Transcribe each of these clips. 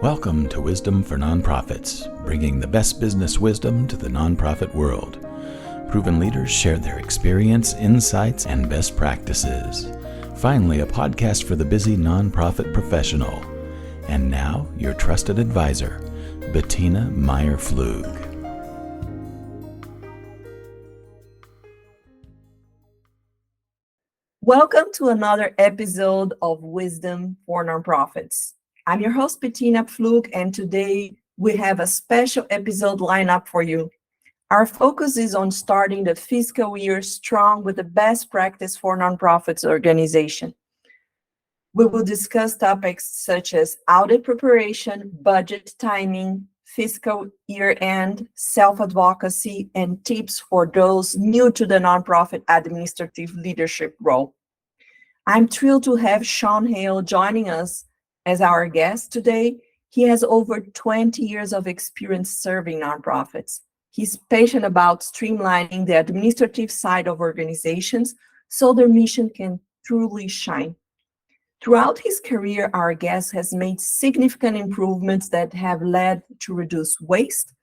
Welcome to Wisdom for Nonprofits, bringing the best business wisdom to the nonprofit world. Proven leaders share their experience, insights, and best practices. Finally, a podcast for the busy nonprofit professional. And now, your trusted advisor, Betina Pflug. Welcome to another episode of Wisdom for Nonprofits. I'm your host, Betina Pflug, and today we have a special episode lined up for you. Our focus is on starting the fiscal year strong with the best practice for nonprofits organization. We will discuss topics such as audit preparation, budget timing, fiscal year-end, self-advocacy, and tips for those new to the nonprofit administrative leadership role. I'm thrilled to have Sean Hale joining us as our guest today. He has over 20 years of experience serving nonprofits. He's passionate about streamlining the administrative side of organizations so their mission can truly shine. Throughout his career, our guest has made significant improvements that have led to reduced waste,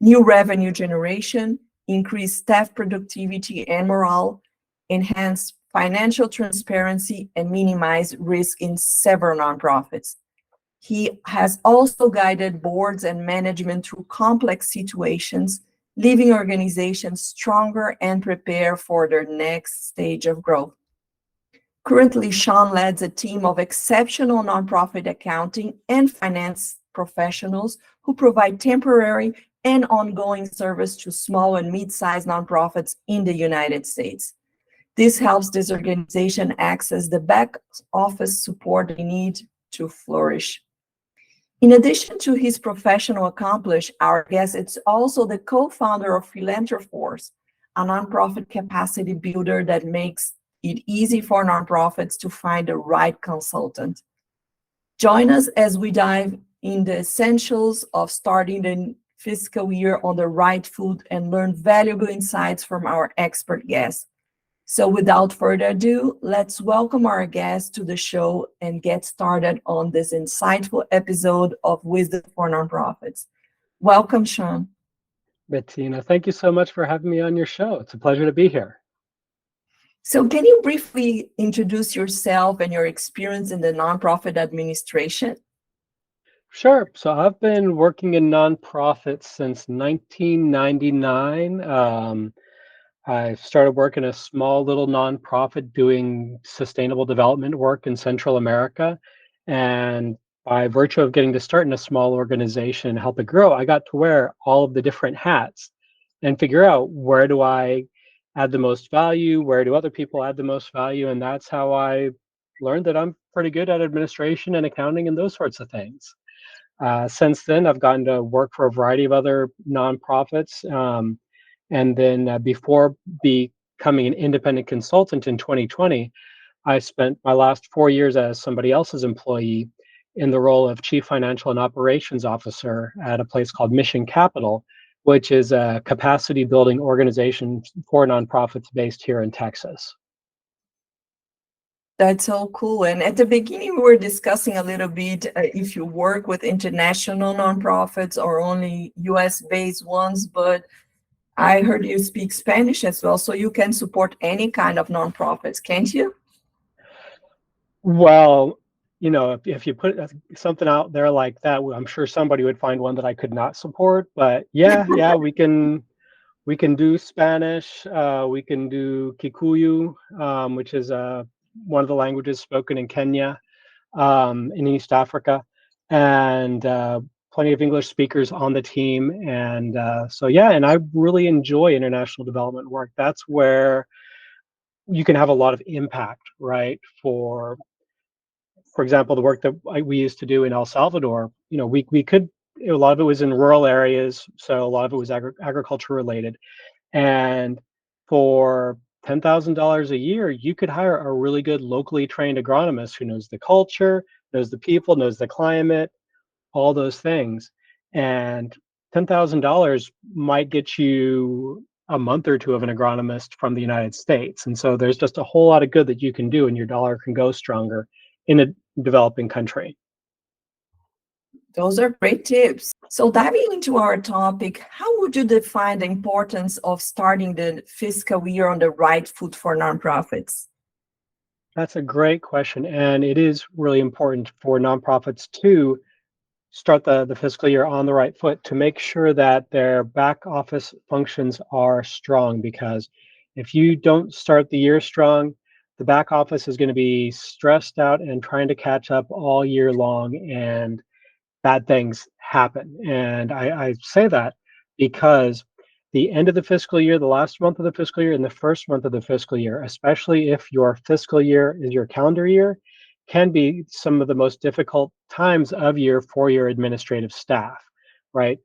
new revenue generation, increased staff productivity and morale, enhanced financial transparency, and minimize risk in several nonprofits. He has also guided boards and management through complex situations, leaving organizations stronger and prepared for their next stage of growth. Currently, Sean leads a team of exceptional nonprofit accounting and finance professionals who provide temporary and ongoing service to small and mid-sized nonprofits in the United States. This helps this organization access the back office support they need to flourish. In addition to his professional accomplishments, our guest is also the co-founder of Philanthroforce, a nonprofit capacity builder that makes it easy for nonprofits to find the right consultant. Join us as we dive in the essentials of starting the fiscal year on the right foot and learn valuable insights from our expert guests. So without further ado, let's welcome our guest to the show and get started on this insightful episode of Wisdom for Nonprofits. Welcome, Sean. Betina, thank you so much for having me on your show. It's a pleasure to be here. So can you briefly introduce yourself and your experience in the nonprofit administration? Sure. So I've been working in nonprofits since 1999. I started working a small little nonprofit doing sustainable development work in Central America. And by virtue of getting to start in a small organization and help it grow, I got to wear all of the different hats and figure out where do I add the most value, where do other people add the most value, and that's how I learned that I'm pretty good at administration and accounting and those sorts of things. Since then, I've gotten to work for a variety of other nonprofits. And then before becoming an independent consultant in 2020, I spent my last 4 years as somebody else's employee in the role of Chief Financial and Operations Officer at a place called Mission Capital, which is a capacity building organization for nonprofits based here in Texas. That's so cool. And at the beginning, we were discussing a little bit if you work with international nonprofits or only US-based ones, but I heard you speak Spanish as well, so you can support any kind of nonprofits, can't you? Well, if you put something out there like that, I'm sure somebody would find one that I could not support. But yeah, we can do Spanish. We can do Kikuyu, which is one of the languages spoken in Kenya, in East Africa, and plenty of English speakers on the team. And and I really enjoy international development work. That's where you can have a lot of impact, right? For example, the work that we used to do in El Salvador, we could, a lot of it was in rural areas, so a lot of it was agriculture related. And for $10,000 a year, you could hire a really good locally trained agronomist who knows the culture, knows the people, knows the climate, all those things. And $10,000 might get you a month or two of an agronomist from the United States. And so there's just a whole lot of good that you can do, and your dollar can go stronger in a developing country. Those are great tips. So diving into our topic, how would you define the importance of starting the fiscal year on the right foot for nonprofits? That's a great question. And it is really important for nonprofits to start the fiscal year on the right foot to make sure that their back office functions are strong. Because if you don't start the year strong, the back office is going to be stressed out and trying to catch up all year long, and bad things happen. And I say that because the end of the fiscal year, the last month of the fiscal year, and the first month of the fiscal year, especially if your fiscal year is your calendar year, can be some of the most difficult times of year for your administrative staff, right?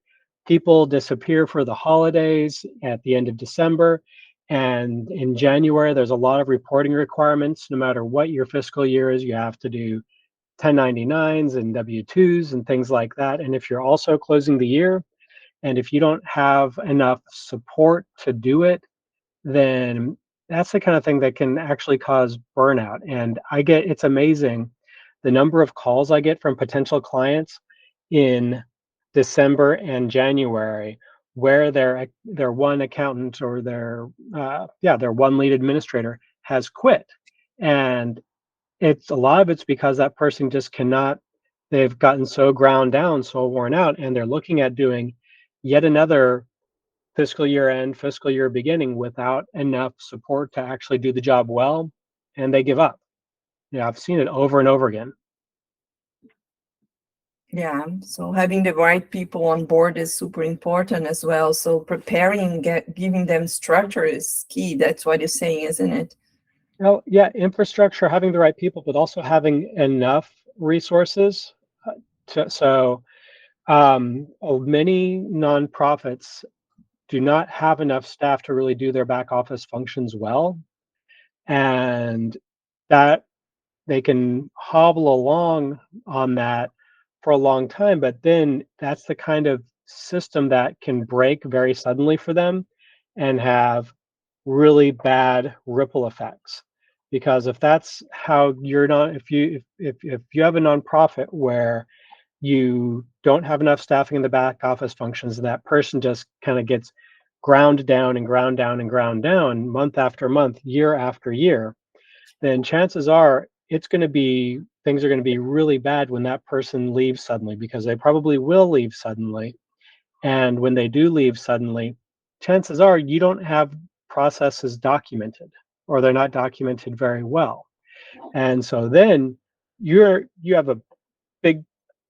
People disappear for the holidays at the end of December. And in January, there's a lot of reporting requirements. No matter what your fiscal year is, you have to do 1099s and W-2s and things like that. And if you're also closing the year, and if you don't have enough support to do it, then that's the kind of thing that can actually cause burnout. And it's amazing the number of calls I get from potential clients in December and January where their one accountant or their one lead administrator has quit. And it's a lot of it's because that person just cannot, they've gotten so ground down, so worn out, and they're looking at doing yet another fiscal year end, fiscal year beginning without enough support to actually do the job well, and they give up. Yeah, I've seen it over and over again. Yeah, so having the right people on board is super important as well. So preparing, giving them structure is key. That's what you're saying, isn't it? Oh, yeah, infrastructure, having the right people, but also having enough resources. Many nonprofits do not have enough staff to really do their back office functions well, and that they can hobble along on that for a long time, but then that's the kind of system that can break very suddenly for them and have really bad ripple effects. Because if that's how you're not, if you have a nonprofit where you don't have enough staffing in the back office functions, and that person just kind of gets ground down and ground down and ground down month after month, year after year, then chances are things are going to be really bad when that person leaves suddenly, because they probably will leave suddenly. And when they do leave suddenly, chances are you don't have processes documented, or they're not documented very well. And so then you have a big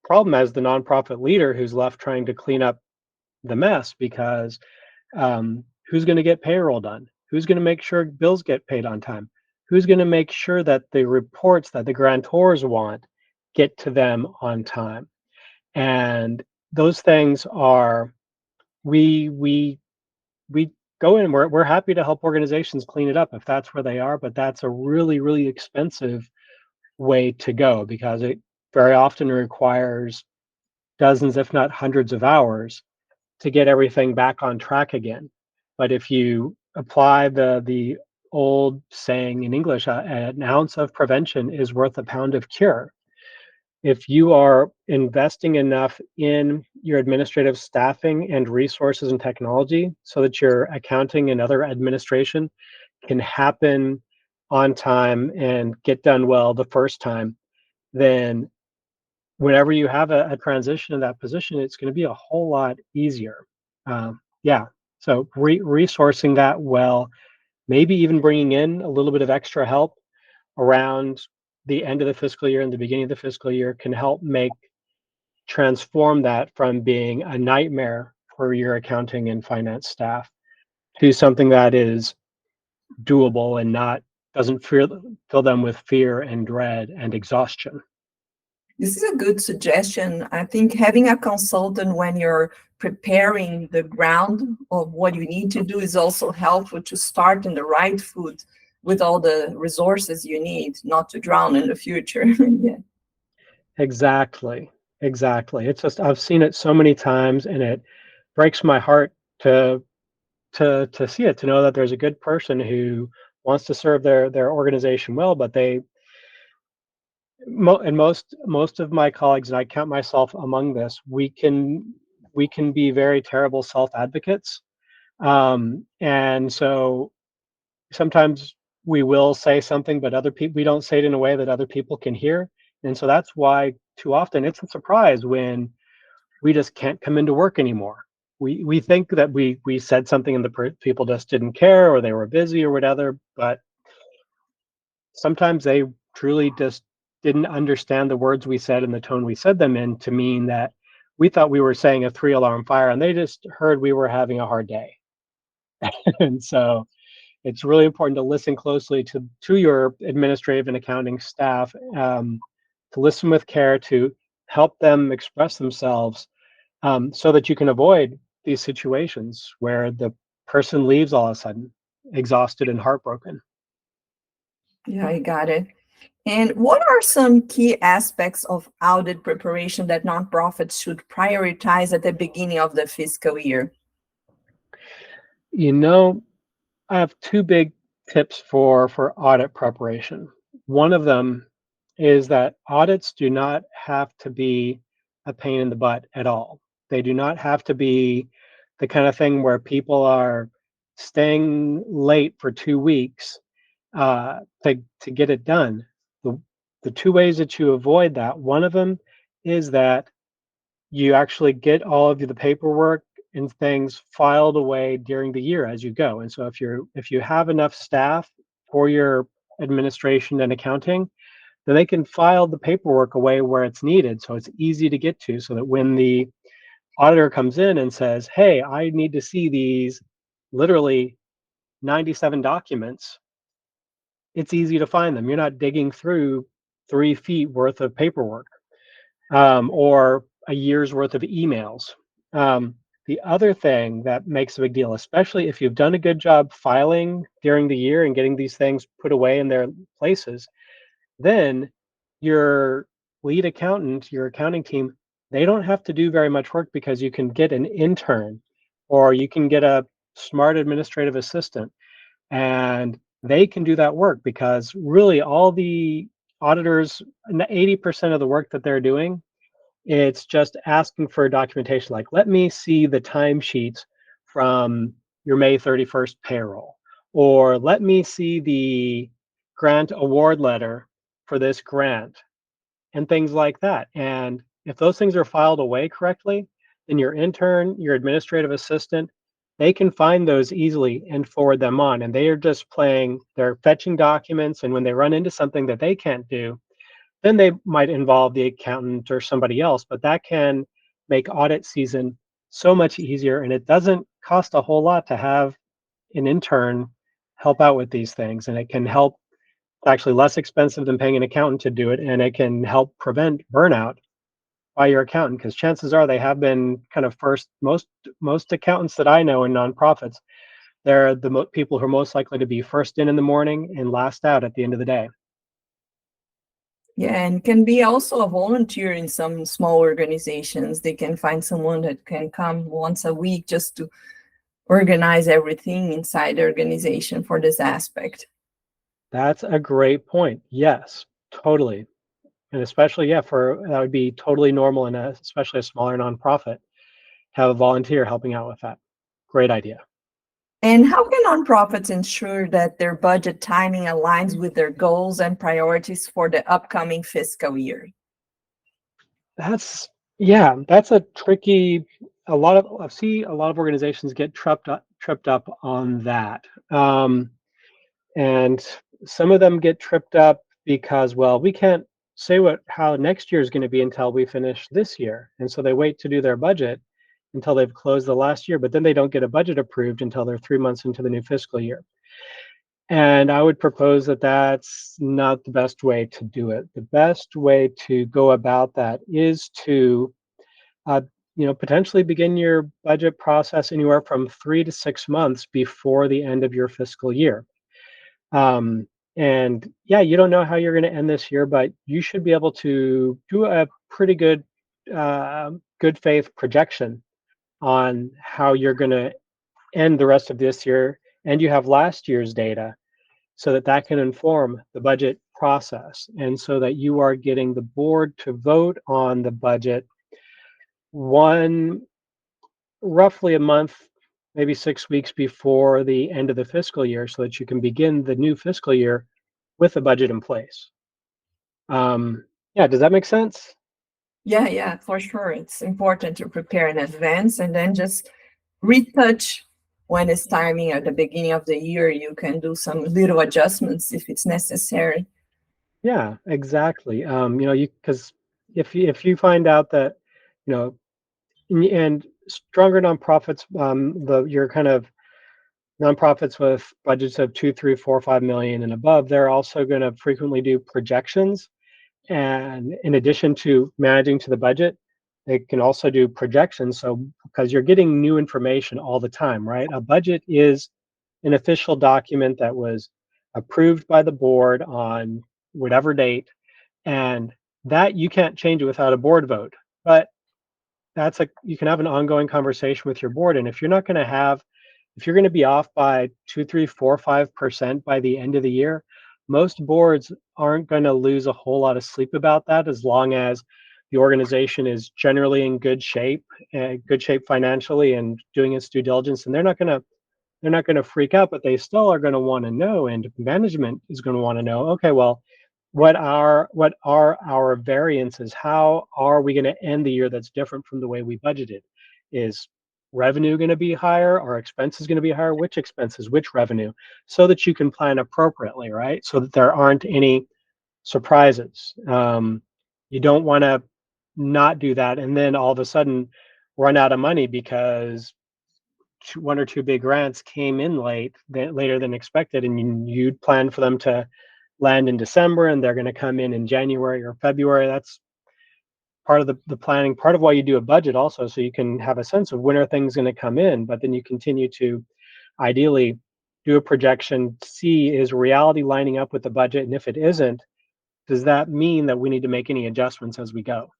problem as the nonprofit leader who's left trying to clean up the mess, because who's going to get payroll done? Who's going to make sure bills get paid on time? Who's going to make sure that the reports that the grantors want get to them on time? And those things are, we go in, we're happy to help organizations clean it up if that's where they are, but that's a really, really expensive way to go, because it very often requires dozens, if not hundreds of hours to get everything back on track again. But if you apply the old saying in English, an ounce of prevention is worth a pound of cure. If you are investing enough in your administrative staffing and resources and technology so that your accounting and other administration can happen on time and get done well the first time, then whenever you have a transition in that position, it's going to be a whole lot easier. Yeah, so resourcing that well, maybe even bringing in a little bit of extra help around the end of the fiscal year and the beginning of the fiscal year can help transform that from being a nightmare for your accounting and finance staff to something that is doable and doesn't fill them with fear and dread and exhaustion. This is a good suggestion. I think having a consultant when you're preparing the ground of what you need to do is also helpful to start in the right foot with all the resources you need, not to drown in the future. Yeah. Exactly. It's just, I've seen it so many times, and it breaks my heart to see it, to know that there's a good person who wants to serve their organization well, but And most of my colleagues, and I count myself among this, we can be very terrible self-advocates. And so sometimes we will say something, but other people, we don't say it in a way that other people can hear. And so that's why too often it's a surprise when we just can't come into work anymore. We think that we said something and the people just didn't care, or they were busy or whatever, but sometimes they truly just didn't understand the words we said and the tone we said them in to mean that we thought we were saying a 3 alarm fire, and they just heard we were having a hard day. And so it's really important to listen closely to your administrative and accounting staff, to listen with care, to help them express themselves, so that you can avoid these situations where the person leaves all of a sudden exhausted and heartbroken. Yeah, I got it. And what are some key aspects of audit preparation that nonprofits should prioritize at the beginning of the fiscal year? You know, I have two big tips for audit preparation. One of them is that audits do not have to be a pain in the butt at all. They do not have to be the kind of thing where people are staying late for 2 weeks, to get it done. The, the two ways that you avoid that, one of them is that you actually get all of the paperwork and things filed away during the year as you go. And so if you have enough staff for your administration and accounting, then they can file the paperwork away where it's needed, so it's easy to get to, so that when the auditor comes in and says, hey, I need to see these literally 97 documents, it's easy to find them. You're not digging through 3 feet worth of paperwork, or a year's worth of emails. The other thing that makes a big deal, especially if you've done a good job filing during the year and getting these things put away in their places, then your lead accountant, your accounting team, they don't have to do very much work, because you can get an intern, or you can get a smart administrative assistant, and they can do that work, because really all the auditors, 80% of the work that they're doing, it's just asking for documentation, like, let me see the timesheets from your May 31st payroll, or let me see the grant award letter for this grant, and things like that. And if those things are filed away correctly, then your intern, your administrative assistant, they can find those easily and forward them on. And they are just they're fetching documents. And when they run into something that they can't do, then they might involve the accountant or somebody else, but that can make audit season so much easier. And it doesn't cost a whole lot to have an intern help out with these things. And it can help, it's actually less expensive than paying an accountant to do it. And it can help prevent burnout by your accountant, because chances are they have been kind of most accountants that I know in nonprofits, they're the people who are most likely to be first in the morning and last out at the end of the day. Yeah, and can be also a volunteer in some small organizations. They can find someone that can come once a week just to organize everything inside the organization for this aspect. That's a great point. Yes, totally. And especially, yeah, that would be totally normal, and especially a smaller nonprofit, have a volunteer helping out with that. Great idea. And how can nonprofits ensure that their budget timing aligns with their goals and priorities for the upcoming fiscal year? That's a tricky. I see a lot of organizations get tripped up on that, and some of them get tripped up because, well, we can't say how next year is going to be until we finish this year, and so they wait to do their budget until they've closed the last year, but then they don't get a budget approved until they're 3 months into the new fiscal year. And I would propose that that's not the best way to do it. The best way to go about that is to, uh, potentially begin your budget process anywhere from 3 to 6 months before the end of your fiscal year. And yeah, you don't know how you're going to end this year, but you should be able to do a pretty good, good faith projection on how you're going to end the rest of this year, and you have last year's data, so that can inform the budget process, and so that you are getting the board to vote on the budget roughly a month, maybe 6 weeks before the end of the fiscal year, so that you can begin the new fiscal year with the budget in place. Yeah, does that make sense? Yeah, for sure. It's important to prepare in advance and then just retouch when it's timing at the beginning of the year. You can do some little adjustments if it's necessary. Yeah, exactly. Because if you find out that, you know, and stronger nonprofits, your kind of nonprofits with budgets of 2, 3, 4, 5 million and above, they're also going to frequently do projections. And in addition to managing to the budget, they can also do projections. So because you're getting new information all the time, right? A budget is an official document that was approved by the board on whatever date, and that you can't change it without a board vote. But you can have an ongoing conversation with your board, and if you're going to be off by 2, 3, 4, 5% by the end of the year, most boards aren't going to lose a whole lot of sleep about that, as long as the organization is generally in good shape financially and doing its due diligence. And they're not going to freak out, but they still are going to want to know, and management is going to want to know, okay, well, what are our variances? How are we going to end the year that's different from the way we budgeted? Is revenue going to be higher? Are expenses going to be higher? Which expenses, which revenue? So that you can plan appropriately, right? So that there aren't any surprises. You don't want to not do that and then all of a sudden run out of money because one or two big grants came in later than expected, and you'd planned for them to land in December, and they're going to come in January or February. That's part of the planning, part of why you do a budget also, so you can have a sense of when are things going to come in. But then you continue to ideally do a projection, see is reality lining up with the budget, and if it isn't, does that mean that we need to make any adjustments as we go?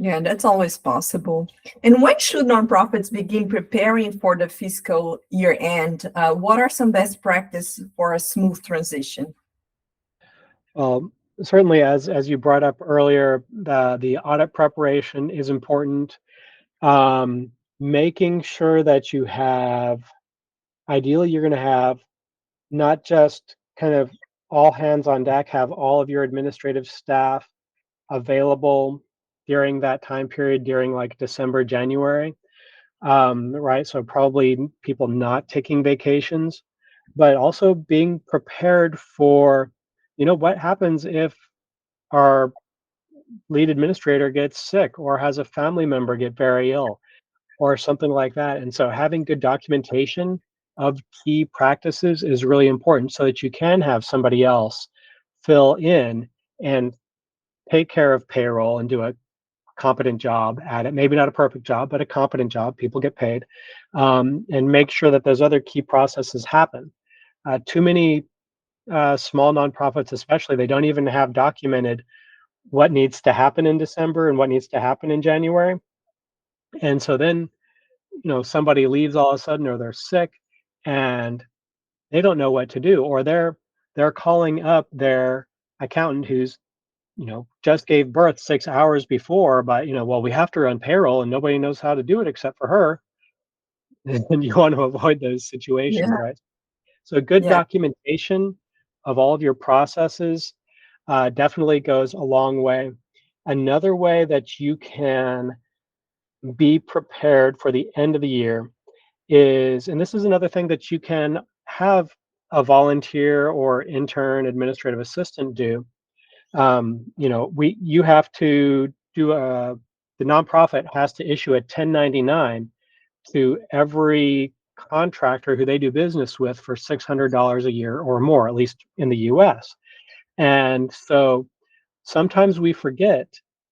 Yeah, that's always possible. And when should nonprofits begin preparing for the fiscal year end? What are some best practices for a smooth transition? Certainly, as you brought up earlier, the audit preparation is important. Making sure that ideally, you're going to have not just kind of all hands on deck, have all of your administrative staff available during that time period, during like December, January, right? So probably people not taking vacations, but also being prepared for, what happens if our lead administrator gets sick or has a family member get very ill or something like that. And so having good documentation of key practices is really important, so that you can have somebody else fill in and take care of payroll and do a competent job at it. Maybe not a perfect job, but a competent job. People get paid, and make sure that those other key processes happen. Too many small nonprofits, especially, they don't even have documented what needs to happen in December and what needs to happen in January. And so then, somebody leaves all of a sudden, or they're sick, and they don't know what to do, or they're calling up their accountant who's just gave birth 6 hours before, but well, we have to run payroll and nobody knows how to do it except for her. And you want to avoid those situations, Yeah, right? So good yeah. documentation of all of your processes definitely goes a long way. Another way that you can be prepared for the end of the year is, and this is another thing that you can have a volunteer or intern administrative assistant do. You have to do the nonprofit has to issue a 1099 to every contractor who they do business with for $600 a year or more, at least in the US. And so sometimes we forget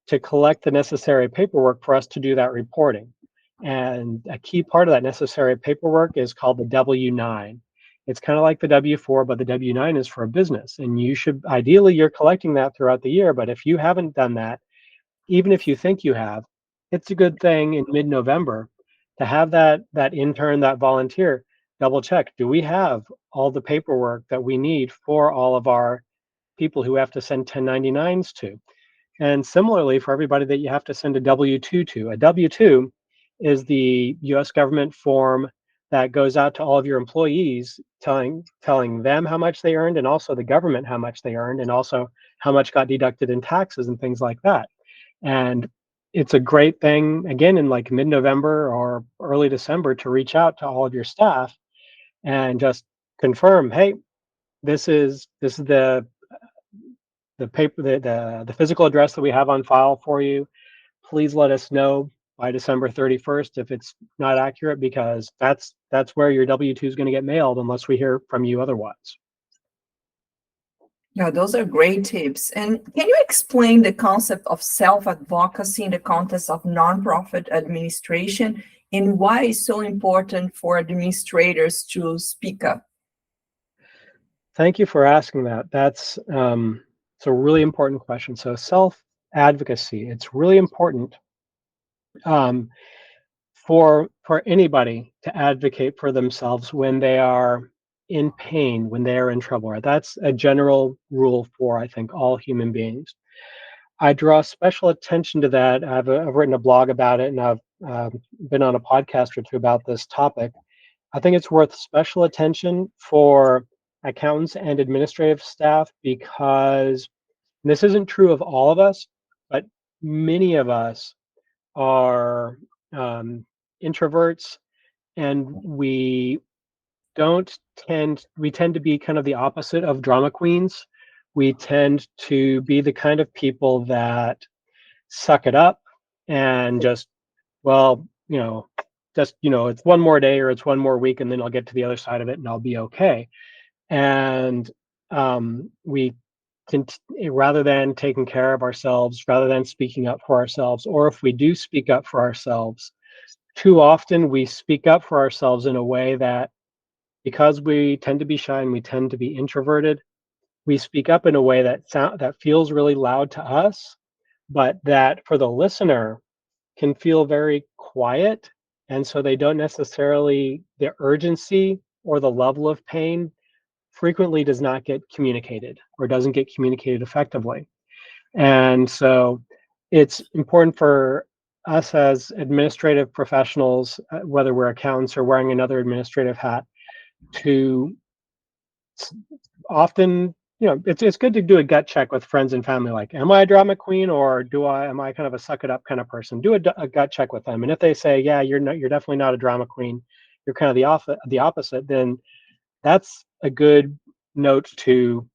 to collect the necessary paperwork for us to do that reporting. And a key part of that necessary paperwork is called the W-9. It's kind of like the W-4, but the W-9 is for a business. And you're collecting that throughout the year. But if you haven't done that, even if you think you have, it's a good thing in mid-November to have that intern, that volunteer, double check, do we have all the paperwork that we need for all of our people who have to send 1099s to? And similarly, for everybody that you have to send a W-2 to, a W-2 is the US government form that goes out to all of your employees, telling them how much they earned, and also the government how much they earned, and also how much got deducted in taxes and things like that. And it's a great thing, again, in like mid-November or early December, to reach out to all of your staff and just confirm, hey, this is the paper, the physical address that we have on file for you. Please let us know by December 31st if it's not accurate, because that's where your W-2 is going to get mailed unless we hear from you otherwise. Yeah, those are great tips. And can you explain the concept of self-advocacy in the context of nonprofit administration, and why it's so important for administrators to speak up? Thank you for asking that. That's it's a really important question. So self-advocacy, it's really important for anybody to advocate for themselves when they are in pain, when they are in trouble. Right? That's a general rule for, I think, all human beings. I draw special attention to that. I've written a blog about it, and I've been on a podcast or two about this topic. I think it's worth special attention for accountants and administrative staff, because this isn't true of all of us, but many of us are introverts, and we tend to be kind of the opposite of drama queens. We tend to be the kind of people that suck it up and just, well, it's one more day or it's one more week, and then I'll get to the other side of it and I'll be okay. And we can, rather than taking care of ourselves, rather than speaking up for ourselves, or if we do speak up for ourselves, too often we speak up for ourselves in a way that, because we tend to be shy and we tend to be introverted, we speak up in a way that feels really loud to us, but that for the listener can feel very quiet. And so they don't necessarily, the urgency or the level of pain frequently does not get communicated, or doesn't get communicated effectively. And so it's important for us as administrative professionals, whether we're accountants or wearing another administrative hat, to often, it's good to do a gut check with friends and family. Like, am I a drama queen, or am I kind of a suck it up kind of person? Do a gut check with them. And if they say, yeah, you're definitely not a drama queen, you're kind of the opposite, then that's a good note to,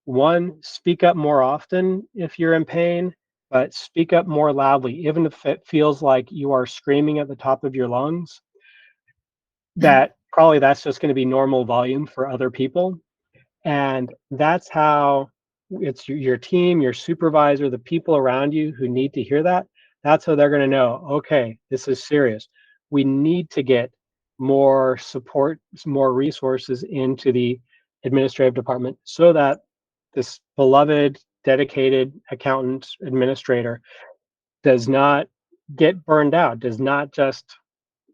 one, speak up more often if you're in pain, but speak up more loudly, even if it feels like you are screaming at the top of your lungs. That's just going to be normal volume for other people. And that's how it's your team, your supervisor, the people around you who need to hear that. That's how they're going to know, okay, this is serious. We need to get more support, more resources into the administrative department, so that this beloved, dedicated accountant administrator does not get burned out, does not just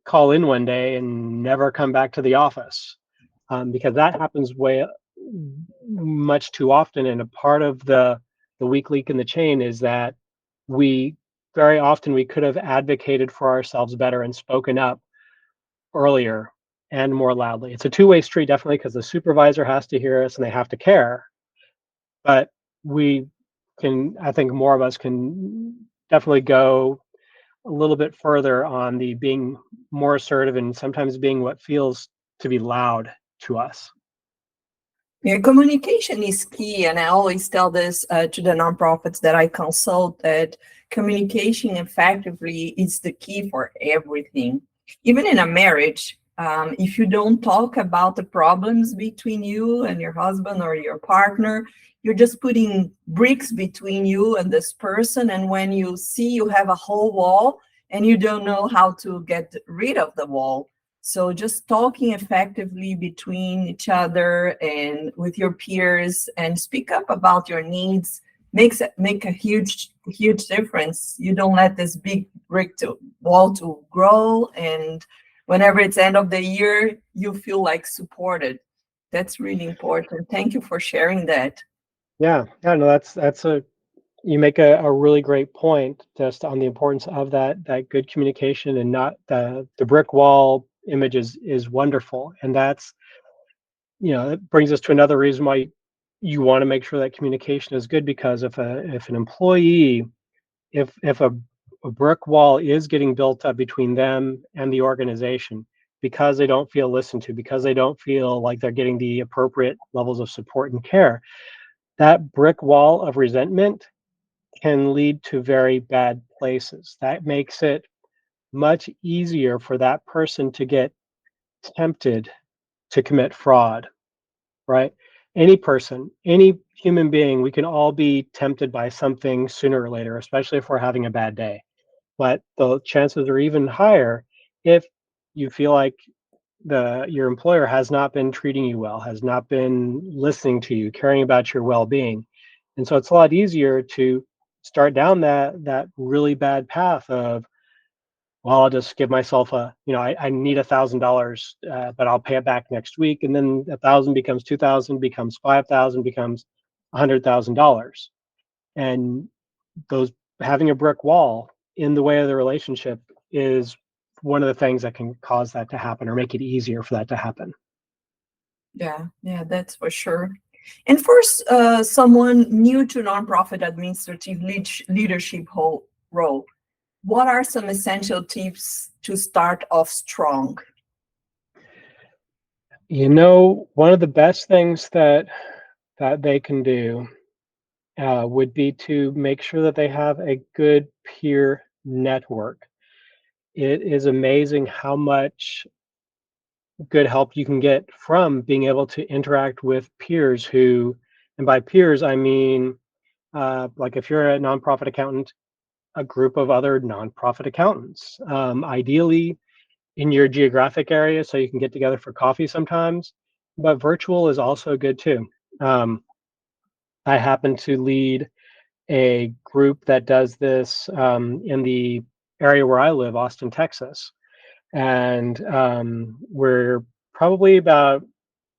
call in one day and never come back to the office, because that happens much too often. And a part of the weak link in the chain is that very often we could have advocated for ourselves better and spoken up earlier and more loudly. It's a two-way street, definitely, because the supervisor has to hear us and they have to care. But I think more of us can definitely go a little bit further on the being more assertive, and sometimes being what feels to be loud to us. Yeah, communication is key, and I always tell this to the nonprofits that I consult, that communication effectively is the key for everything. Even in a marriage, if you don't talk about the problems between you and your husband or your partner, you're just putting bricks between you and this person, and when you see you have a whole wall and you don't know how to get rid of the wall. So just talking effectively between each other and with your peers, and speak up about your needs, make a huge difference. You don't let this big brick wall to grow, and whenever it's end of the year, you feel like supported. That's really important. Thank you for sharing that. Yeah, yeah, no, that's a you make a really great point just on the importance of that good communication, and not the brick wall image is wonderful. And that's, it brings us to another reason why you want to make sure that communication is good, because if an employee, if a brick wall is getting built up between them and the organization, because they don't feel listened to, because they don't feel like they're getting the appropriate levels of support and care, that brick wall of resentment can lead to very bad places. That makes it much easier for that person to get tempted to commit fraud, right? Any person, any human being, we can all be tempted by something sooner or later, especially if we're having a bad day. But the chances are even higher if you feel like your employer has not been treating you well, has not been listening to you, caring about your well-being. And so it's a lot easier to start down that really bad path of, well, I'll just give myself I need $1,000, but I'll pay it back next week. And then 1,000 becomes 2,000, becomes 5,000, becomes $100,000. And those having a brick wall in the way of the relationship is one of the things that can cause that to happen, or make it easier for that to happen. Yeah, yeah, that's for sure. And for someone new to nonprofit administrative leadership role, what are some essential tips to start off strong? One of the best things that they can do would be to make sure that they have a good peer network. It is amazing how much good help you can get from being able to interact with peers who, and by peers, I mean, like if you're a nonprofit accountant, a group of other nonprofit accountants, ideally in your geographic area, so you can get together for coffee sometimes. But virtual is also good too. Um, I happen to lead a group that does this in the area where I live, Austin, Texas. And we're probably about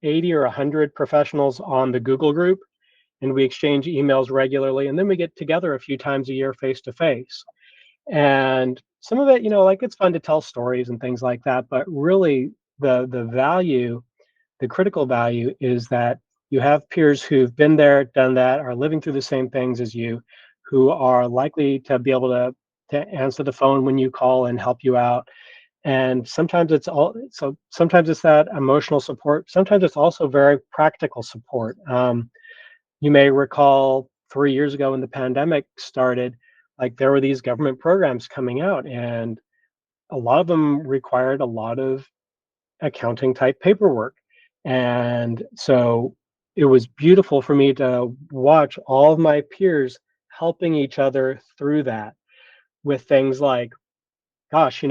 80 or 100 professionals on the Google group, and we exchange emails regularly. And then we get together a few times a year face to face. And some of it, like it's fun to tell stories and things like that. But really, the value, the critical value is that you have peers who've been there, done that, are living through the same things as you, who are likely to be able to answer the phone when you call and help you out. And sometimes it's that emotional support. Sometimes it's also very practical support. You may recall 3 years ago when the pandemic started, like there were these government programs coming out, and a lot of them required a lot of accounting type paperwork. And so it was beautiful for me to watch all of my peers helping each other through that, with things like, gosh,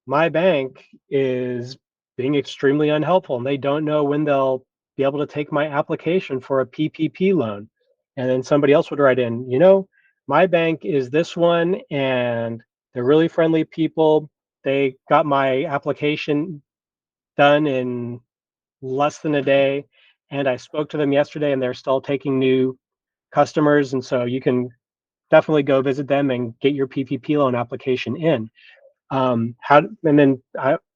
my bank is being extremely unhelpful, and they don't know when they'll be able to take my application for a PPP loan. And then somebody else would write in, my bank is this one, and they're really friendly people. They got my application done in less than a day, and I spoke to them yesterday, and they're still taking new customers. And so you can definitely go visit them and get your PPP loan application in.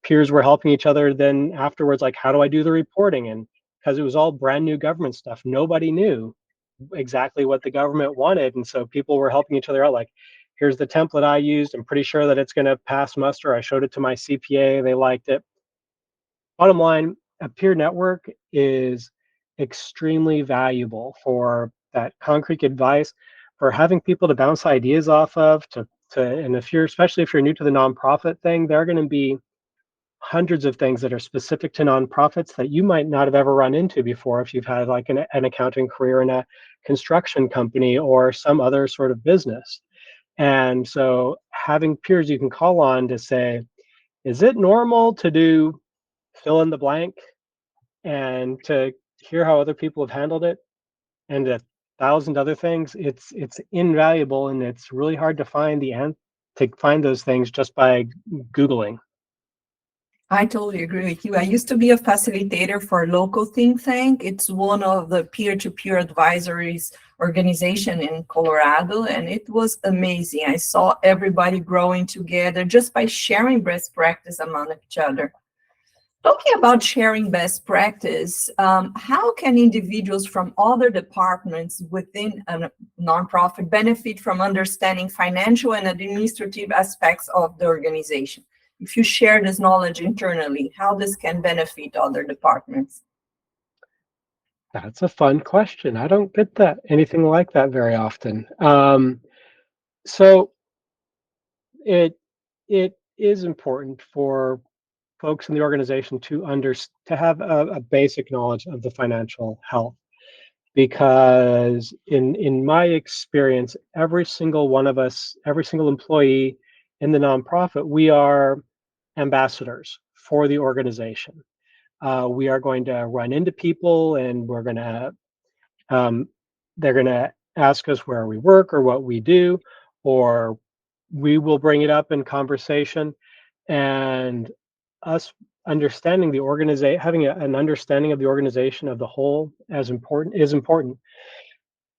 Peers were helping each other then afterwards, like, how do I do the reporting? And because it was all brand new government stuff, nobody knew exactly what the government wanted. And so people were helping each other out, like, here's the template I used, I'm pretty sure that it's going to pass muster, I showed it to my CPA, they liked it. Bottom line, a peer network is extremely valuable for that concrete advice, for having people to bounce ideas off of, and especially if you're new to the nonprofit thing, there are going to be hundreds of things that are specific to nonprofits that you might not have ever run into before if you've had like an accounting career in a construction company or some other sort of business. And so having peers you can call on to say, is it normal to do fill in the blank, and to hear how other people have handled it, and 1,000 other things, it's invaluable, and it's really hard to find to find those things just by Googling. I totally agree with you. I used to be a facilitator for a local think tank. It's one of the peer-to-peer advisories organization in Colorado, and it was amazing. I saw everybody growing together just by sharing best practice among each other. Talking about sharing best practice, how can individuals from other departments within a nonprofit benefit from understanding financial and administrative aspects of the organization? If you share this knowledge internally, how this can benefit other departments? That's a fun question. I don't get that anything like that very often. So it it is important for folks in the organization to have a basic knowledge of the financial health, because in my experience, every single one of us, every single employee in the nonprofit, we are ambassadors for the organization. We are going to run into people, and um, they're going to ask us where we work or what we do, or we will bring it up in conversation. And us understanding the organization, having an understanding of the organization of the whole as important is important.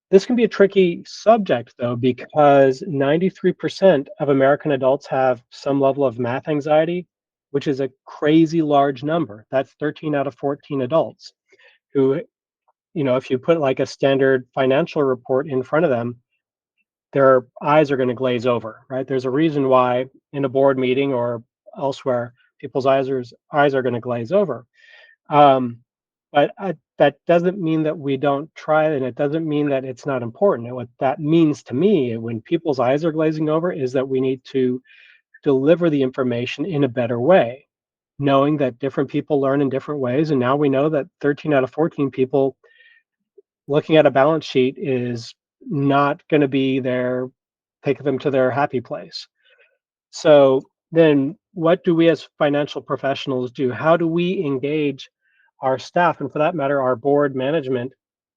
This can be a tricky subject, though, because 93% of American adults have some level of math anxiety, which is a crazy large number. That's 13 out of 14 adults who, if you put like a standard financial report in front of them, their eyes are going to glaze over, right? There's a reason why in a board meeting or elsewhere, people's eyes are going to glaze over. Um, but that doesn't mean that we don't try, and it doesn't mean that it's not important. And what that means to me, when people's eyes are glazing over, is that we need to deliver the information in a better way, knowing that different people learn in different ways. And now we know that 13 out of 14 people looking at a balance sheet is not going to be their take them to their happy place. So then what do we as financial professionals do? How do we engage our staff, and for that matter, our board management,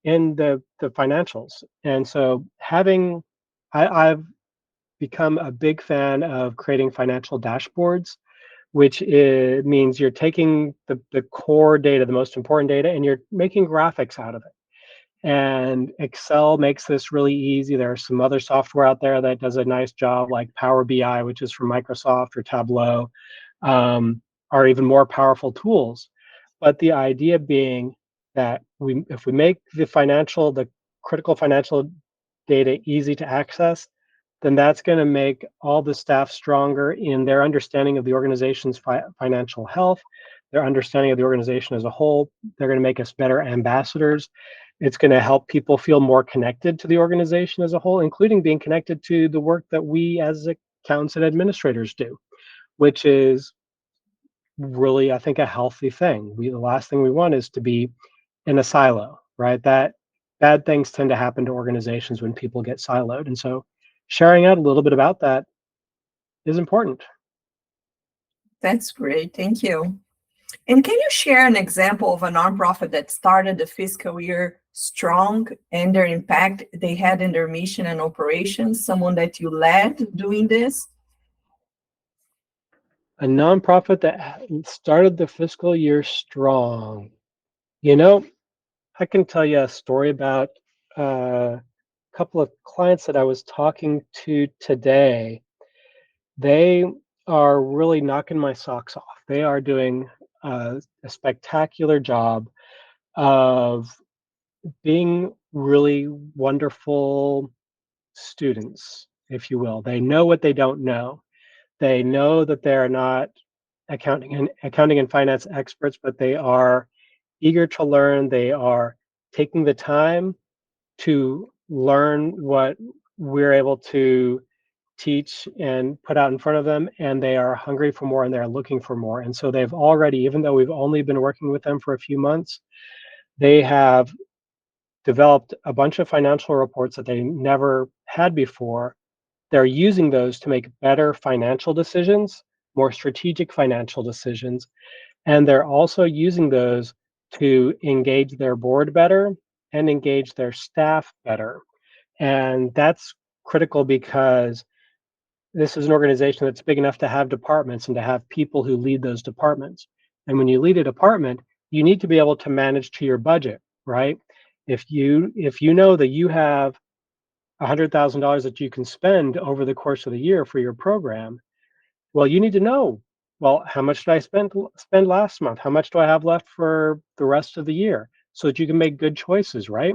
in the financials? And so I've become a big fan of creating financial dashboards, which means you're taking the core data, the most important data, and you're making graphics out of it. And Excel makes this really easy. There are some other software out there that does a nice job, like Power BI, which is from Microsoft, or Tableau, are even more powerful tools. But the idea being that if we make the critical financial data easy to access, then that's going to make all the staff stronger in their understanding of the organization's financial health, their understanding of the organization as a whole. They're going to make us better ambassadors. It's going to help people feel more connected to the organization as a whole, including being connected to the work that we as accountants and administrators do, which is really, I think, a healthy thing. The last thing we want is to be in a silo, right? That bad things tend to happen to organizations when people get siloed. And so sharing out a little bit about that is important. That's great. Thank you. And can you share an example of a nonprofit that started the fiscal year strong and their impact they had in their mission and operations? Someone that you led doing this? A nonprofit that started the fiscal year strong. You know, I can tell you a story about a couple of clients that I was talking to today. They are really knocking my socks off. They are doing a spectacular job of being really wonderful students, if you will. They know what they don't know. They know that they're not accounting and finance experts, but they are eager to learn. They are taking the time to learn what we're able to teach and put out in front of them, and they are hungry for more, and they're looking for more. And so they've already, even though we've only been working with them for a few months, they have developed a bunch of financial reports that they never had before. They're using those to make better financial decisions, more strategic financial decisions, and they're also using those to engage their board better and engage their staff better. And that's critical because this is an organization that's big enough to have departments and to have people who lead those departments. And when you lead a department, you need to be able to manage to your budget, right? If you know that you have $100,000 that you can spend over the course of the year for your program, well, you need to know, well, how much did I spend last month? How much do I have left for the rest of the year? So that you can make good choices, right?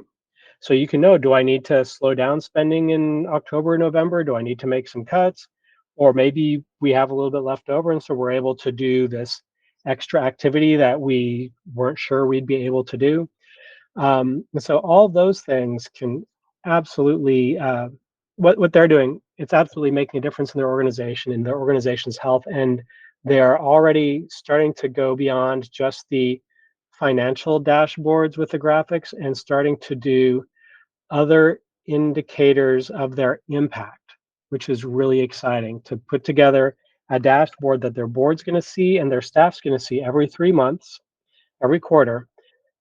So you can know, do I need to slow down spending in October, November? Do I need to make some cuts? Or maybe we have a little bit left over, and so we're able to do this extra activity that we weren't sure we'd be able to do. And so all those things can absolutely, what they're doing, it's absolutely making a difference in their organization, in their organization's health. And they're already starting to go beyond just the financial dashboards with the graphics and starting to do other indicators of their impact, which is really exciting, to put together a dashboard that their board's going to see and their staff's going to see every 3 months, every quarter,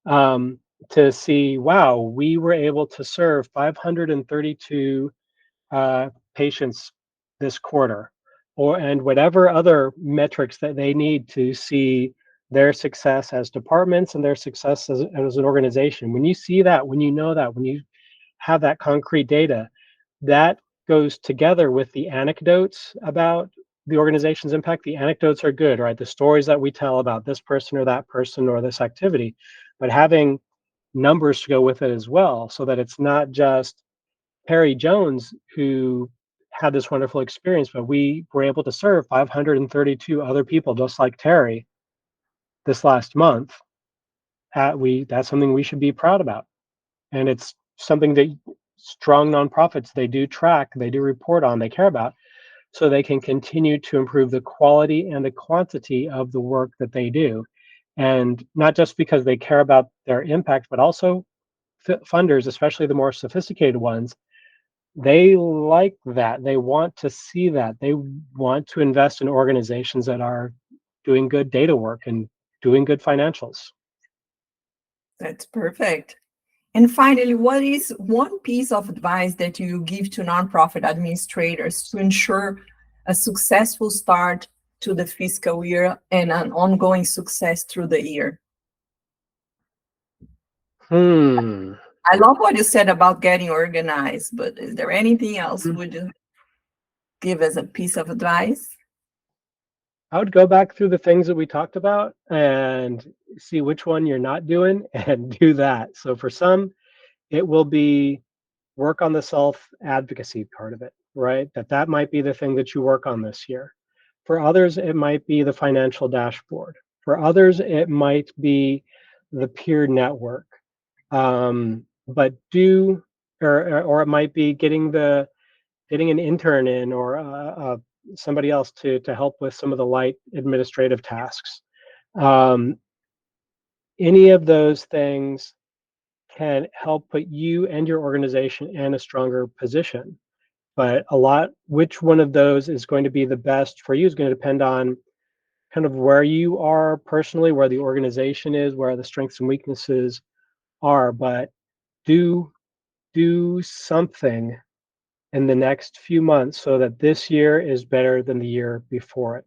um, to see, wow, we were able to serve 532 patients this quarter, and whatever other metrics that they need to see their success as departments and their success as an organization. When you see that, when you know that, when you have that concrete data, that goes together with the anecdotes about the organization's impact. The anecdotes are good, right? The stories that we tell about this person or that person or this activity, but having numbers to go with it as well, so that it's not just Perry Jones who had this wonderful experience, but we were able to serve 532 other people just like Terry this last month. That's something we should be proud about. And it's something that strong nonprofits, they do track, they do report on, they care about, so they can continue to improve the quality and the quantity of the work that they do. And not just because they care about their impact, but also funders, especially the more sophisticated ones, they like that. They want to see that. They want to invest in organizations that are doing good data work and doing good financials. That's perfect. And finally, what is one piece of advice that you give to nonprofit administrators to ensure a successful start to the fiscal year and an ongoing success through the year? I love what you said about getting organized, but is there anything else would you give as a piece of advice? I would go back through the things that we talked about and see which one you're not doing and do that. So for some, it will be work on the self-advocacy part of it, right? That might be the thing that you work on this year. For others, it might be the financial dashboard. For others, it might be the peer network. But or it might be getting an intern in, or somebody else to help with some of the light administrative tasks. Any of those things can help put you and your organization in a stronger position. But which one of those is going to be the best for you is going to depend on kind of where you are personally, where the organization is, where the strengths and weaknesses are. But do something in the next few months so that this year is better than the year before it.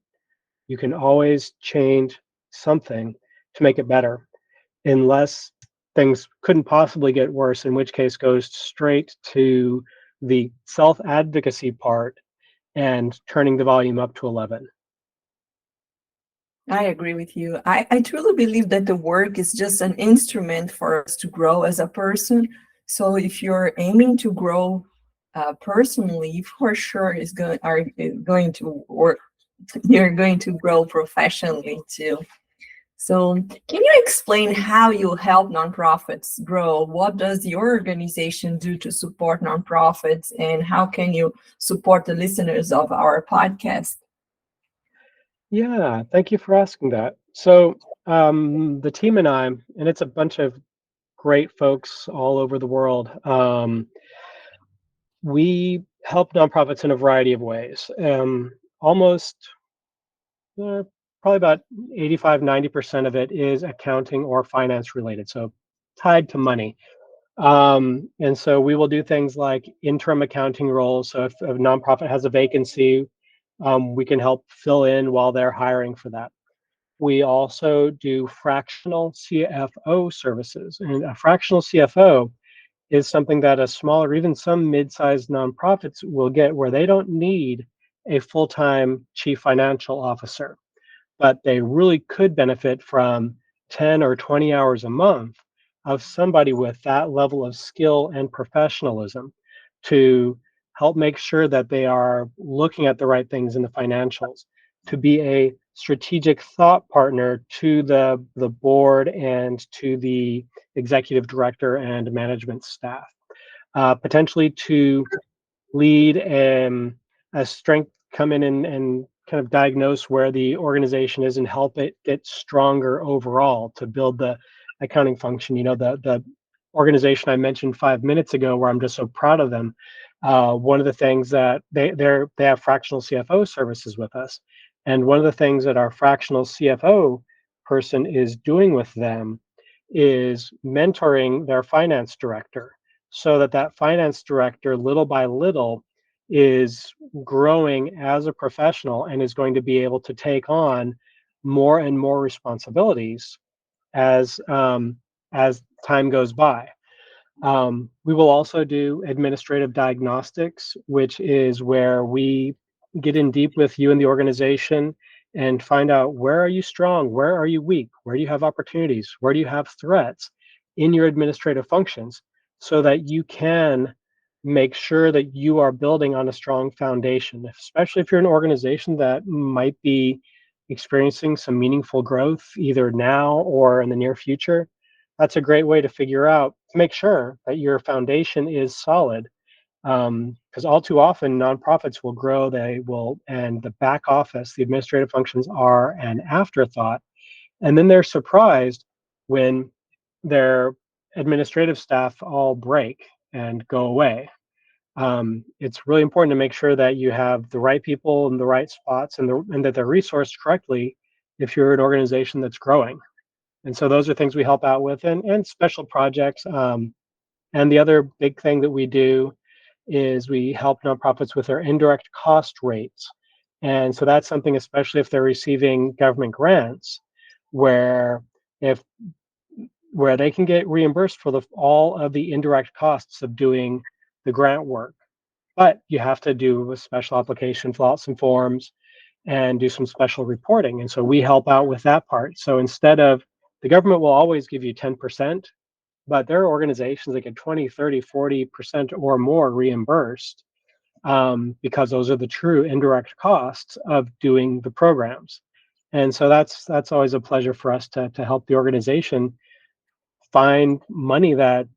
You can always change something to make it better, unless things couldn't possibly get worse, in which case goes straight to the self-advocacy part and turning the volume up to 11. I agree with you. I truly believe that the work is just an instrument for us to grow as a person. So if you're aiming to grow personally, for sure are going to work. You're going to grow professionally too. So can you explain how you help nonprofits grow? What does your organization do to support nonprofits, and how can you support the listeners of our podcast? Yeah, thank you for asking that. So the team and I, and it's a bunch of great folks all over the world, we help nonprofits in a variety of ways. Almost probably about 85-90% of it is accounting or finance related, so tied to money. And so we will do things like interim accounting roles. So if a nonprofit has a vacancy, we can help fill in while they're hiring for that. We also do fractional CFO services, and a fractional CFO is something that a smaller, even some mid-sized nonprofits will get, where they don't need a full-time chief financial officer, but they really could benefit from 10 or 20 hours a month of somebody with that level of skill and professionalism to help make sure that they are looking at the right things in the financials, to be a strategic thought partner to the board and to the executive director and management staff, potentially to lead a strength, come in and kind of diagnose where the organization is and help it get stronger overall to build the accounting function. The organization I mentioned 5 minutes ago, where I'm just so proud of them. One of the things that they have fractional CFO services with us, and one of the things that our fractional CFO person is doing with them is mentoring their finance director, so that that finance director, little by little, is growing as a professional and is going to be able to take on more and more responsibilities as time goes by. We will also do administrative diagnostics, which is where we get in deep with you and the organization and find out, where are you strong, where are you weak, where do you have opportunities, where do you have threats in your administrative functions, so that you can make sure that you are building on a strong foundation, especially if you're an organization that might be experiencing some meaningful growth either now or in the near future. That's a great way to figure out, to make sure that your foundation is solid. Because all too often, nonprofits will grow, and the back office, the administrative functions, are an afterthought. And then they're surprised when their administrative staff all break and go away. It's really important to make sure that you have the right people in the right spots, and that they're resourced correctly if you're an organization that's growing. And so those are things we help out with, and special projects. And the other big thing that we do is we help nonprofits with their indirect cost rates. And so that's something, especially if they're receiving government grants, where if where they can get reimbursed for all of the indirect costs of doing the grant work. But you have to do a special application, fill out some forms, and do some special reporting. And so we help out with that part. So instead of, the government will always give you 10%, but there are organizations that get 20, 30, 40% or more reimbursed, because those are the true indirect costs of doing the programs. And so that's always a pleasure for us to help the organization find money that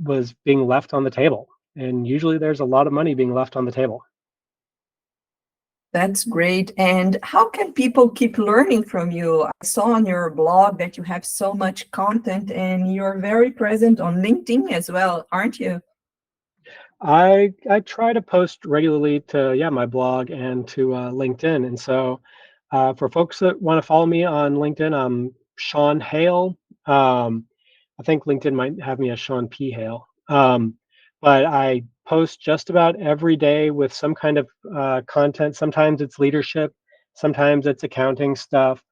was being left on the table. And usually there's a lot of money being left on the table. That's great. And how can people keep learning from you? I saw on your blog that you have so much content, and you're very present on LinkedIn as well, aren't you? I try to post regularly to my blog and to LinkedIn. And so for folks that want to follow me on LinkedIn, I'm Sean Hale. I think LinkedIn might have me as Sean P. Hale. But I post just about every day with some kind of content. Sometimes it's leadership, sometimes it's accounting stuff,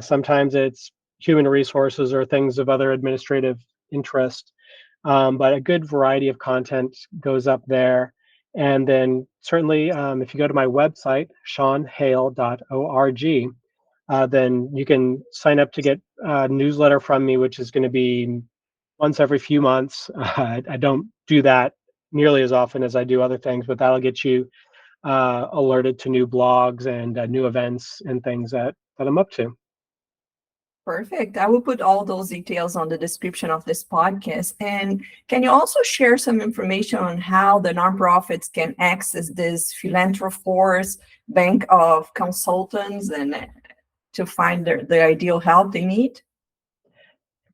sometimes it's human resources or things of other administrative interest. But a good variety of content goes up there. And then certainly, if you go to my website, seanhale.org, then you can sign up to get a newsletter from me, which is going to be once every few months. I don't do that nearly as often as I do other things, but that'll get you alerted to new blogs and new events and things that I'm up to. Perfect. I will put all those details on the description of this podcast. And can you also share some information on how the nonprofits can access this Philanthroforce bank of consultants and to find the ideal help they need?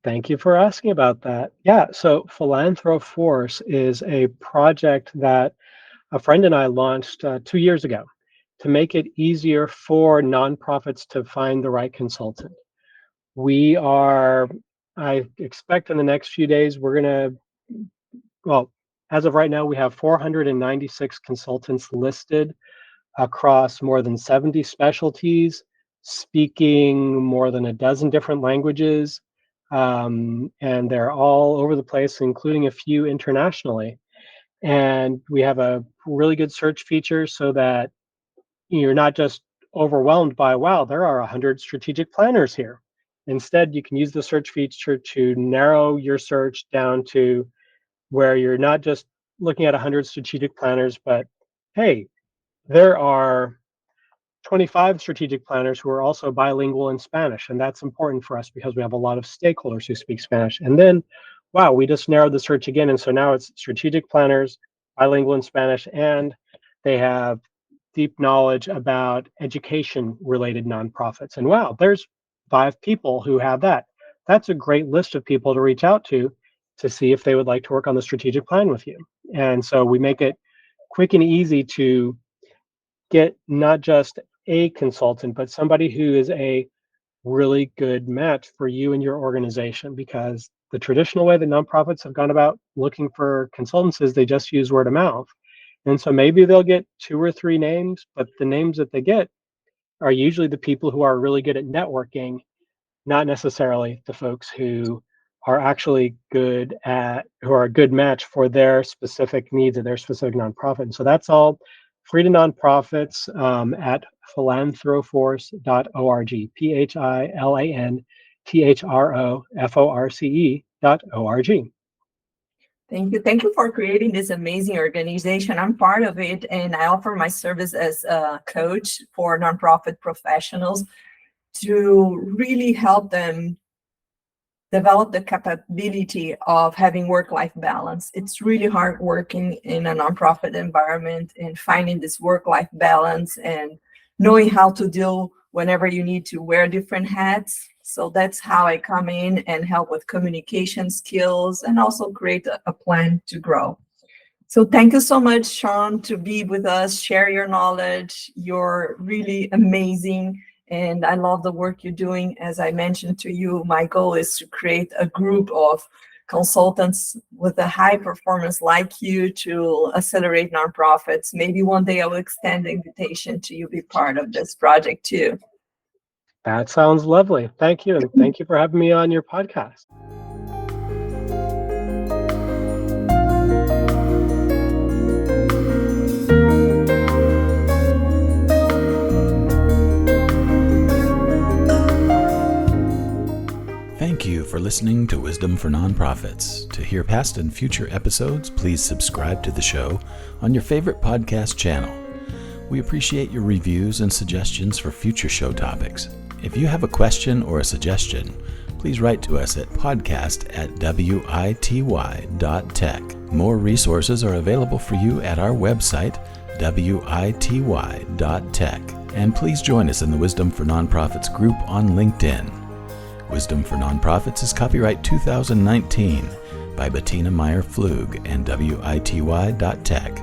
Thank you for asking about that. Yeah, so Philanthroforce is a project that a friend and I launched 2 years ago to make it easier for nonprofits to find the right consultant. I expect in the next few days, well, as of right now, we have 496 consultants listed across more than 70 specialties, speaking more than a dozen different languages, and they're all over the place, including a few internationally. And we have a really good search feature so that you're not just overwhelmed by, wow, there are 100 strategic planners here. Instead, you can use the search feature to narrow your search down to where you're not just looking at 100 strategic planners, but hey, there are 25 strategic planners who are also bilingual in Spanish. And that's important for us because we have a lot of stakeholders who speak Spanish. And then, wow, we just narrowed the search again. And so now it's strategic planners, bilingual in Spanish, and they have deep knowledge about education related nonprofits. And wow, there's 5 people who have that. That's a great list of people to reach out to see if they would like to work on the strategic plan with you. And so we make it quick and easy to get not just a consultant, but somebody who is a really good match for you and your organization, because the traditional way that nonprofits have gone about looking for consultants is they just use word of mouth. And so maybe they'll get 2 or 3 names, but the names that they get are usually the people who are really good at networking, not necessarily the folks who are actually good at, who are a good match for their specific needs of their specific nonprofit. And so that's all free to nonprofits at philanthroforce.org, philanthroforce.org. Thank you. Thank you for creating this amazing organization. I'm part of it, and I offer my service as a coach for nonprofit professionals to really help them develop the capability of having work-life balance. It's really hard working in a nonprofit environment and finding this work-life balance and knowing how to deal whenever you need to wear different hats. So that's how I come in and help with communication skills and also create a plan to grow. So thank you so much, Sean, to be with us, share your knowledge. You're really amazing. And I love the work you're doing. As I mentioned to you, my goal is to create a group of consultants with a high performance like you to accelerate nonprofits. Maybe one day I will extend the invitation to you be part of this project too. That sounds lovely. Thank you. And thank you for having me on your podcast. Thank you for listening to Wisdom for Nonprofits. To hear past and future episodes, please subscribe to the show on your favorite podcast channel. We appreciate your reviews and suggestions for future show topics. If you have a question or a suggestion, please write to us at podcast@wity.tech. More resources are available for you at our website, wity.tech. And please join us in the Wisdom for Nonprofits group on LinkedIn. Wisdom for Nonprofits is copyright 2019 by Betina Pflug and wity.tech.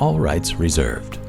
All rights reserved.